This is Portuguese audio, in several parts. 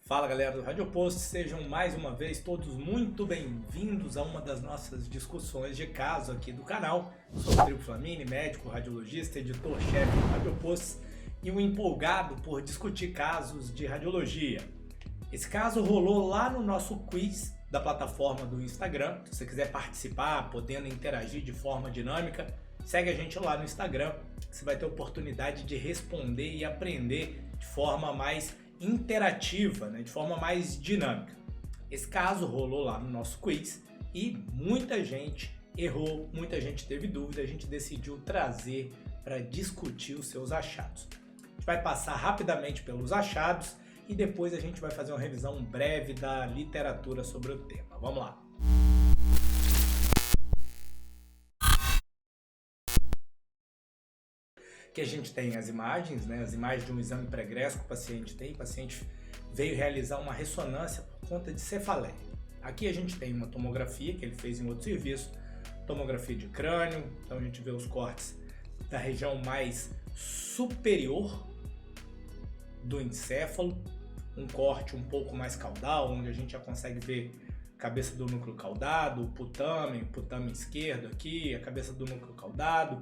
Fala galera do Rádio Oposto, sejam mais uma vez todos muito bem-vindos a uma das nossas discussões de caso aqui do canal. Sou o Rodrigo Flamini, médico, radiologista, editor-chefe do Rádio Oposto e um empolgado por discutir casos de radiologia. Esse caso rolou lá no nosso quiz da plataforma do Instagram. Se você quiser participar, podendo interagir de forma dinâmica, segue a gente lá no Instagram, que você vai ter a oportunidade de responder e aprender de forma mais interativa, de forma mais dinâmica. Esse caso rolou lá no nosso quiz e muita gente errou, muita gente teve dúvida, a gente decidiu trazer para discutir os seus achados. A gente vai passar rapidamente pelos achados e depois a gente vai fazer uma revisão breve da literatura sobre o tema. Vamos lá! Aqui a gente tem as imagens, as imagens de um exame pregresso que o paciente tem. O paciente veio realizar uma ressonância por conta de cefaleia. Aqui a gente tem uma tomografia que ele fez em outro serviço, tomografia de crânio. Então a gente vê os cortes da região mais superior do encéfalo, um corte um pouco mais caudal, onde a gente já consegue ver a cabeça do núcleo caudado, o putame esquerdo aqui, a cabeça do núcleo caudado,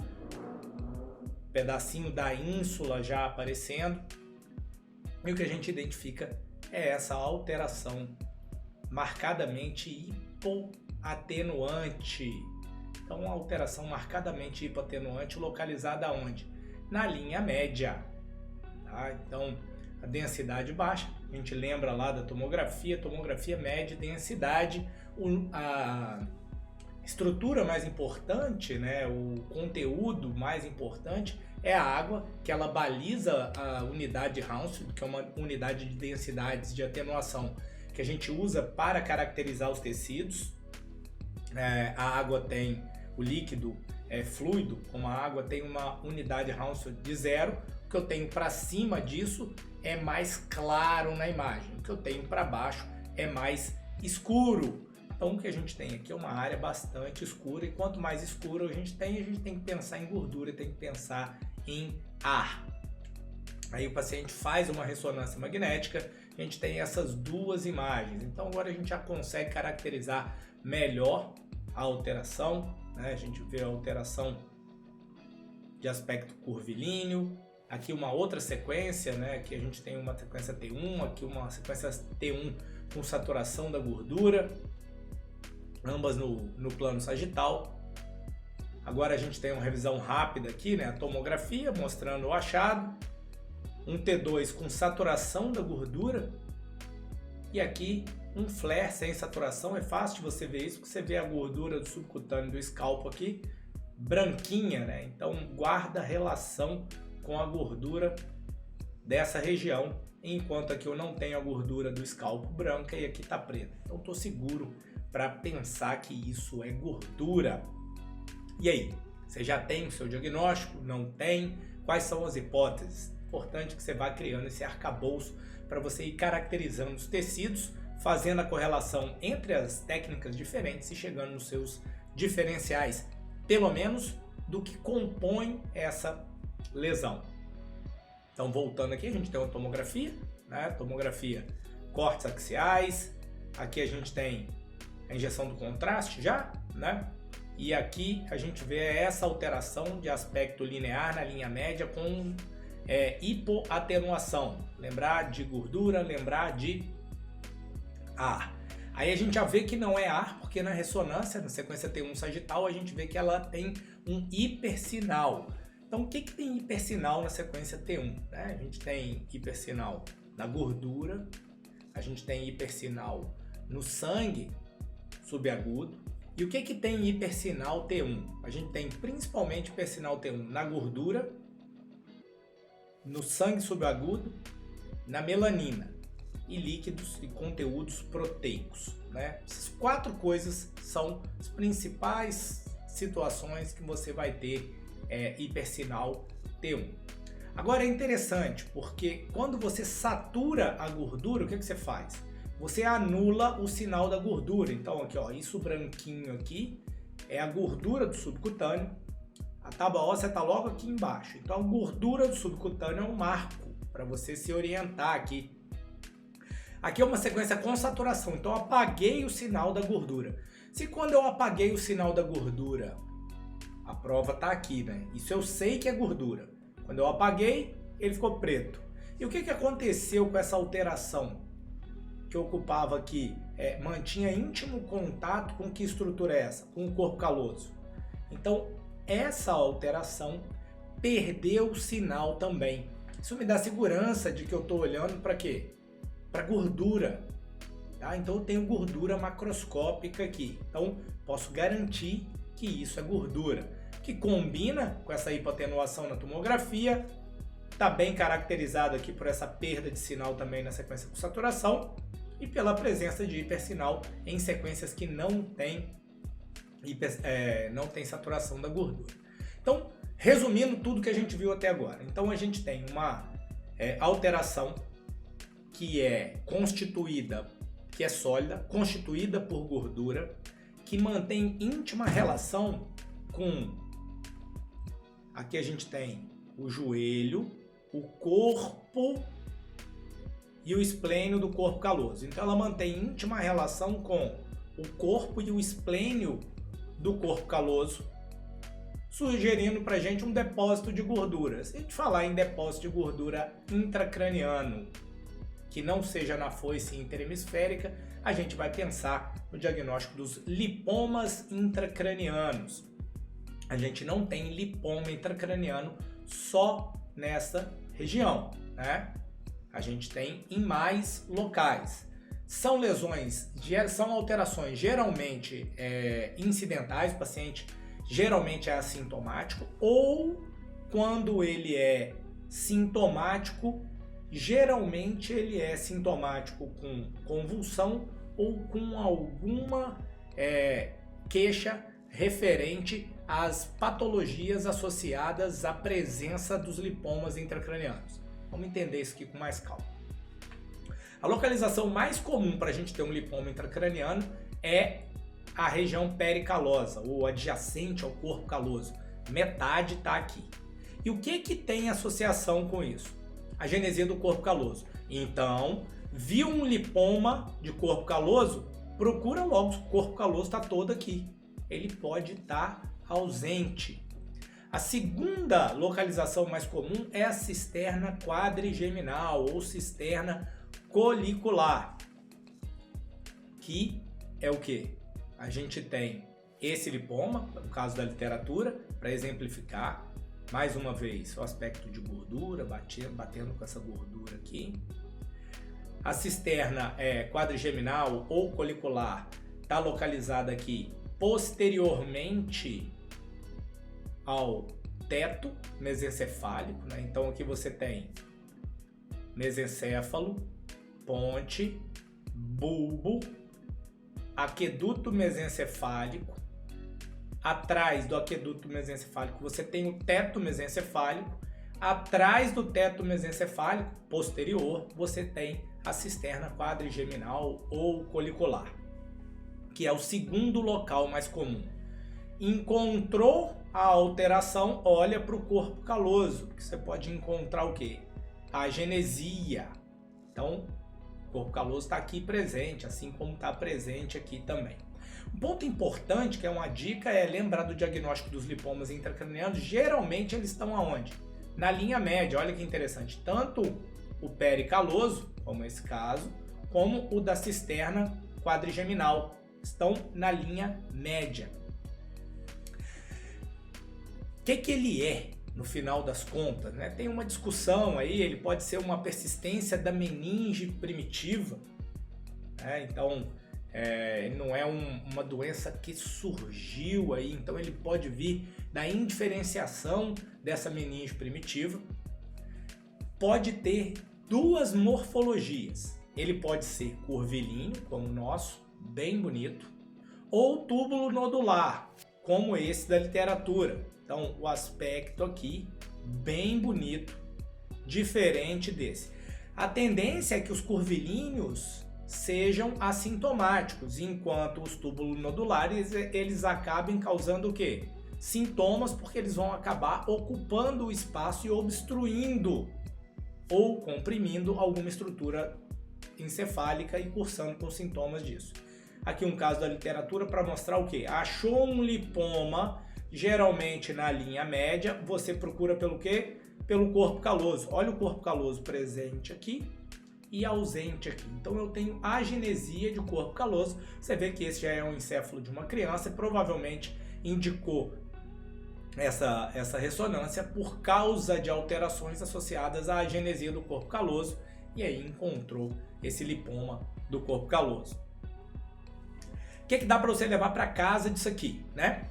pedacinho da ínsula já aparecendo, e o que a gente identifica é essa alteração marcadamente hipoatenuante. Então, uma alteração marcadamente hipoatenuante localizada onde? Na linha média. Tá? Então, a densidade baixa, a gente lembra lá da tomografia média, densidade, a estrutura mais importante, o conteúdo mais importante é a água, que ela baliza a unidade de Hounsfield, que é uma unidade de densidades de atenuação que a gente usa para caracterizar os tecidos. A água tem, o líquido é fluido, como a água tem uma unidade Hounsfield de 0, o que eu tenho para cima disso é mais claro na imagem, o que eu tenho para baixo é mais escuro. Então o que a gente tem aqui é uma área bastante escura, e quanto mais escura a gente tem que pensar em gordura, tem que pensar em ar. Aí o paciente faz uma ressonância magnética, a gente tem essas duas imagens, então agora a gente já consegue caracterizar melhor a alteração, a gente vê a alteração de aspecto curvilíneo. Aqui uma outra sequência, aqui a gente tem uma sequência T1, aqui uma sequência T1 com saturação da gordura, ambas no plano sagital. Agora a gente tem uma revisão rápida aqui, a tomografia mostrando o achado, um T2 com saturação da gordura, e aqui um flare sem saturação. É fácil de você ver isso, porque você vê a gordura do subcutâneo do escalpo aqui, branquinha, então guarda relação com a gordura dessa região, enquanto aqui eu não tenho a gordura do escalpo branca e aqui está preta. Então estou seguro para pensar que isso é gordura. E aí, você já tem o seu diagnóstico? Não tem? Quais são as hipóteses? Importante que você vá criando esse arcabouço para você ir caracterizando os tecidos, fazendo a correlação entre as técnicas diferentes e chegando nos seus diferenciais, pelo menos do que compõe essa lesão. Então, voltando aqui, a gente tem uma tomografia, tomografia cortes axiais, aqui a gente tem a injeção do contraste já, e aqui a gente vê essa alteração de aspecto linear na linha média com hipoatenuação. Lembrar de gordura, lembrar de ar. Aí a gente já vê que não é ar, porque na ressonância, na sequência T1 sagital, a gente vê que ela tem um hipersinal. Então o que tem hipersinal na sequência T1? A gente tem hipersinal na gordura, a gente tem hipersinal no sangue subagudo. E o que tem hipersinal T1? A gente tem principalmente hipersinal T1 na gordura, no sangue subagudo, na melanina e líquidos e conteúdos proteicos. Essas quatro coisas são as principais situações que você vai ter hipersinal T1. Agora é interessante, porque quando você satura a gordura, o que você faz? Você anula o sinal da gordura. Então aqui, isso branquinho aqui é a gordura do subcutâneo, a tábua óssea está logo aqui embaixo. Então a gordura do subcutâneo é um marco para você se orientar aqui. Aqui é uma sequência com saturação, então eu apaguei o sinal da gordura. Se quando eu apaguei o sinal da gordura, a prova está aqui, né? Isso eu sei que é gordura. Quando eu apaguei, ele ficou preto. E o que aconteceu com essa alteração que ocupava aqui? Mantinha íntimo contato com que estrutura é essa? Com o corpo caloso. Então, essa alteração perdeu o sinal também. Isso me dá segurança de que eu estou olhando para quê? Para gordura. Tá? Então, eu tenho gordura macroscópica aqui. Então, posso garantir que isso é gordura, que combina com essa hipoatenuação na tomografia, está bem caracterizado aqui por essa perda de sinal também na sequência com saturação e pela presença de hipersinal em sequências que não tem saturação da gordura. Então, resumindo tudo que a gente viu até agora, então a gente tem uma alteração que é constituída, que é sólida, constituída por gordura, que mantém íntima relação com, aqui a gente tem o joelho, o corpo e o esplênio do corpo caloso. Então ela mantém íntima relação com o corpo e o esplênio do corpo caloso, sugerindo pra gente um depósito de gordura. Se a gente falar em depósito de gordura intracraniano, que não seja na foice interhemisférica, a gente vai pensar no diagnóstico dos lipomas intracranianos. A gente não tem lipoma intracraniano só nessa região, né? A gente tem em mais locais. São alterações geralmente incidentais, o paciente geralmente é assintomático, ou quando ele é sintomático, geralmente ele é sintomático com convulsão ou com alguma queixa referente às patologias associadas à presença dos lipomas intracranianos. Vamos entender isso aqui com mais calma. A localização mais comum para a gente ter um lipoma intracraniano é a região pericalosa, ou adjacente ao corpo caloso. Metade está aqui. E o que tem associação com isso? A genesia do corpo caloso. Então, viu um lipoma de corpo caloso, procura logo, o corpo caloso está todo aqui. Ele pode estar ausente. A segunda localização mais comum é a cisterna quadrigeminal ou cisterna colicular, que é o que? A gente tem esse lipoma, no caso da literatura, para exemplificar, mais uma vez, o aspecto de gordura, batendo com essa gordura aqui. A cisterna quadrigeminal ou colicular está localizada aqui posteriormente ao teto mesencefálico, né? Então aqui você tem mesencéfalo, ponte, bulbo, aqueduto mesencefálico. Atrás do aqueduto mesencefálico você tem o teto mesencefálico. Atrás do teto mesencefálico posterior você tem a cisterna quadrigeminal ou colicular, que é o segundo local mais comum. Encontrou a alteração, olha para o corpo caloso, que você pode encontrar o quê? A agenesia. Então, o corpo caloso está aqui presente, assim como está presente aqui também. Um ponto importante, que é uma dica, é lembrar do diagnóstico dos lipomas intracranianos. Geralmente eles estão aonde? Na linha média. Olha que interessante. Tanto o pericaloso, como esse caso, como o da cisterna quadrigeminal estão na linha média. O que ele é, no final das contas, né? Tem uma discussão aí, ele pode ser uma persistência da meninge primitiva, né? Então, ele não é uma doença que surgiu aí, então ele pode vir da indiferenciação dessa meninge primitiva. Pode ter duas morfologias. Ele pode ser curvilíneo, como o nosso, bem bonito, ou túbulo nodular, como esse da literatura. Então, o aspecto aqui, bem bonito, diferente desse. A tendência é que os curvilíneos sejam assintomáticos, enquanto os túbulos nodulares, eles acabem causando o quê? Sintomas, porque eles vão acabar ocupando o espaço e obstruindo ou comprimindo alguma estrutura encefálica e cursando com sintomas disso. Aqui um caso da literatura para mostrar o quê? Achou um lipoma, geralmente na linha média, você procura pelo quê? Pelo corpo caloso. Olha o corpo caloso presente aqui e ausente aqui. Então eu tenho agenesia de corpo caloso. Você vê que esse já é um encéfalo de uma criança e provavelmente indicou essa ressonância por causa de alterações associadas à agenesia do corpo caloso e aí encontrou esse lipoma do corpo caloso. O que dá para você levar para casa disso aqui, né?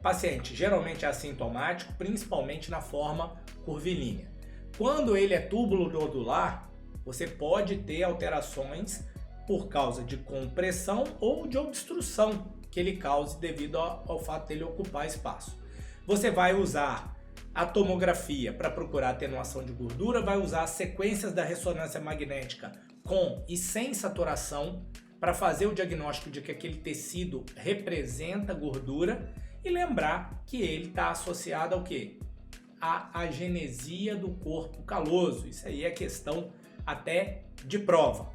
Paciente geralmente é assintomático, principalmente na forma curvilínea. Quando ele é túbulo nodular, você pode ter alterações por causa de compressão ou de obstrução que ele cause devido ao fato dele ocupar espaço. Você vai usar a tomografia para procurar atenuação de gordura, vai usar as sequências da ressonância magnética com e sem saturação para fazer o diagnóstico de que aquele tecido representa gordura e lembrar que ele está associado ao quê? A agenesia do corpo caloso. Isso aí é questão até de prova.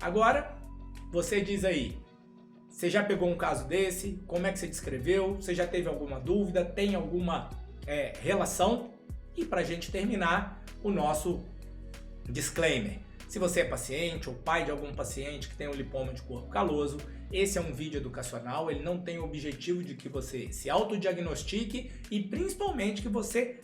Agora, você diz aí, você já pegou um caso desse? Como é que você descreveu? Você já teve alguma dúvida? Tem alguma relação? E para a gente terminar, o nosso disclaimer. Se você é paciente ou pai de algum paciente que tem um lipoma de corpo caloso, esse é um vídeo educacional, ele não tem o objetivo de que você se autodiagnostique e principalmente que você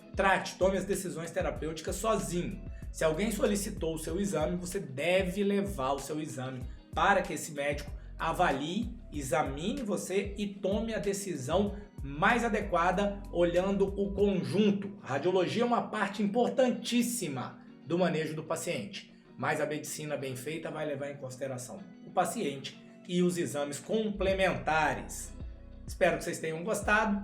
tome as decisões terapêuticas sozinho. Se alguém solicitou o seu exame, você deve levar o seu exame para que esse médico avalie, examine você e tome a decisão mais adequada olhando o conjunto. A radiologia é uma parte importantíssima do manejo do paciente, mas a medicina bem feita vai levar em consideração o paciente e os exames complementares. Espero que vocês tenham gostado.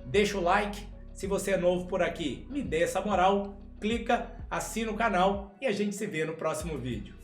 Deixa o like. Se você é novo por aqui, me dê essa moral. Clica, assina o canal e a gente se vê no próximo vídeo.